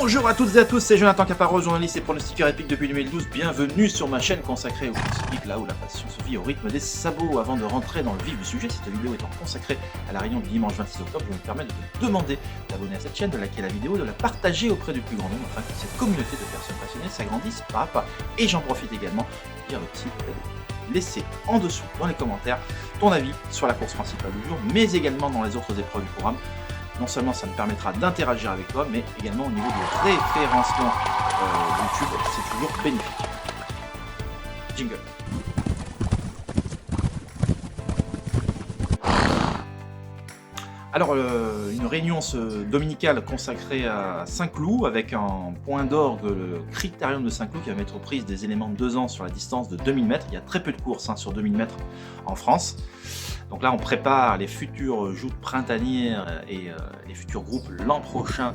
Bonjour à toutes et à tous, c'est Jonathan Caparo, journaliste et pronostiqueur épique depuis 2012. Bienvenue sur ma chaîne consacrée au course hippique, là où la passion se vit au rythme des sabots. Avant de rentrer dans le vif du sujet, cette vidéo étant consacrée à la réunion du dimanche 26 octobre, je me permets de te demander d'abonner à cette chaîne, de liker la vidéo, de la partager auprès du plus grand nombre afin que cette communauté de personnes passionnées s'agrandisse pas à pas. Et j'en profite également pour dire le petit laisser en dessous dans les commentaires ton avis sur la course principale du jour, mais également dans les autres épreuves du programme. Non seulement ça me permettra d'interagir avec toi, mais également au niveau du référencement YouTube, c'est toujours bénéfique. Jingle. Alors, une réunion dominicale consacrée à Saint-Cloud, avec un point d'orgue, le critérium de Saint-Cloud, qui va mettre aux prises des éléments de 2 ans sur la distance de 2000 mètres. Il y a très peu de courses sur 2000 mètres en France. Donc là, on prépare les futures joutes printanières et les futurs groupes l'an prochain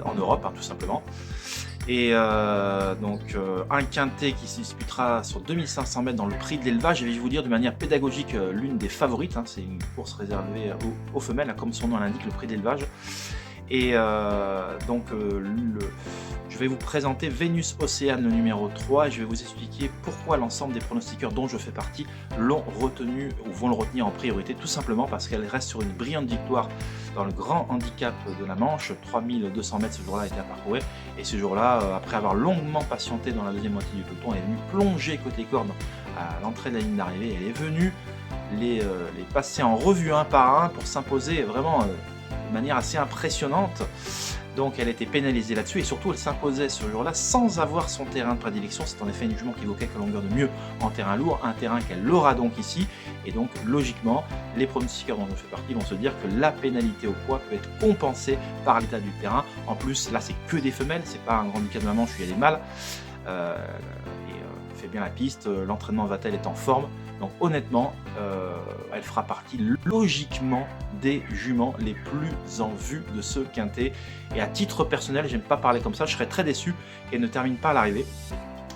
en Europe, tout simplement. Et donc un quintet qui se disputera sur 2500 mètres dans le prix de l'élevage. Et je vais vous dire de manière pédagogique l'une des favorites. C'est une course réservée aux femelles, comme son nom l'indique, le prix de l'élevage. Et je vais vous présenter Vénus Océane, le numéro 3, et je vais vous expliquer pourquoi l'ensemble des pronostiqueurs dont je fais partie l'ont retenu ou vont le retenir en priorité, tout simplement parce qu'elle reste sur une brillante victoire dans le grand handicap de la Manche. 3200 mètres ce jour-là a été à parcourir, et ce jour-là, après avoir longuement patienté dans la deuxième moitié du peloton, elle est venue plonger côté corde à l'entrée de la ligne d'arrivée. Elle est venue les passer en revue un par un pour s'imposer vraiment de manière assez impressionnante. Donc elle était pénalisée là-dessus, et surtout elle s'imposait ce jour-là sans avoir son terrain de prédilection. C'est en effet une jument qui évoquait que longueur de mieux en terrain lourd, un terrain qu'elle aura donc ici, et donc logiquement les pronostiqueurs dont je fais partie vont se dire que la pénalité au poids peut être compensée par l'état du terrain. En plus là c'est que des femelles, c'est pas un grand handicap de la Manche où il y a des mâles, fait bien la piste, l'entraînement Vatel est en forme. Donc honnêtement, elle fera partie logiquement des juments les plus en vue de ce quintet. Et à titre personnel, j'aime pas parler comme ça, je serais très déçu qu'elle ne termine pas à l'arrivée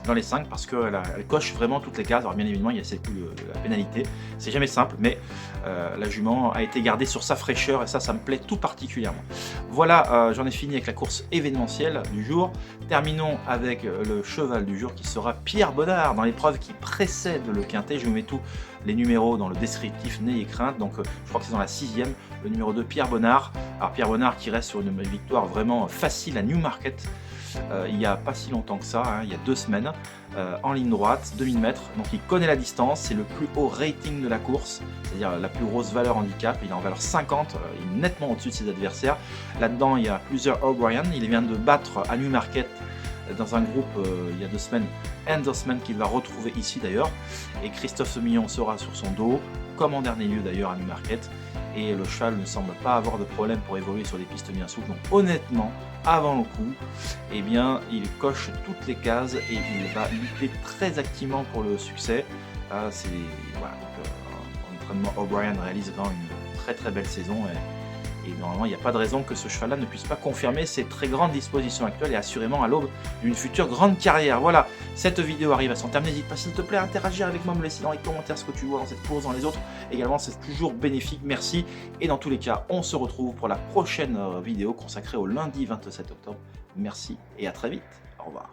dans les 5 parce qu'elle coche vraiment toutes les cases. Alors bien évidemment, il y a cette la pénalité, c'est jamais simple, mais la jument a été gardée sur sa fraîcheur et ça me plaît tout particulièrement. Voilà, j'en ai fini avec la course événementielle du jour. Terminons avec le cheval du jour qui sera Pierre Bonnard dans l'épreuve qui précède le quintet. Je vous mets tous les numéros dans le descriptif, n'ayez crainte. Donc je crois que c'est dans la 6e, le numéro 2, Pierre Bonnard. Alors Pierre Bonnard qui reste sur une victoire vraiment facile à Newmarket. Il n'y a pas si longtemps que ça, il y a 2 semaines, en ligne droite, 2000 mètres, donc il connaît la distance, c'est le plus haut rating de la course, c'est-à-dire la plus grosse valeur handicap, il est en valeur 50, il est nettement au-dessus de ses adversaires. Là-dedans, il y a plusieurs O'Brien, il vient de battre à Newmarket dans un groupe il y a 2 semaines, Endorsement qu'il va retrouver ici d'ailleurs, et Christophe Semillon sera sur son dos, comme en dernier lieu d'ailleurs à Newmarket, et le cheval ne semble pas avoir de problème pour évoluer sur des pistes bien souples. Donc honnêtement, avant le coup, eh bien, il coche toutes les cases et il va lutter très activement pour le succès. Voilà, en entraînement, O'Brien réalise vraiment une très très belle saison. Et normalement, il n'y a pas de raison que ce cheval-là ne puisse pas confirmer ses très grandes dispositions actuelles et assurément à l'aube d'une future grande carrière. Voilà, cette vidéo arrive à son terme. N'hésite pas, s'il te plaît, à interagir avec moi, me laisser dans les commentaires ce que tu vois dans cette course, dans les autres. Également, c'est toujours bénéfique. Merci. Et dans tous les cas, on se retrouve pour la prochaine vidéo consacrée au lundi 27 octobre. Merci et à très vite. Au revoir.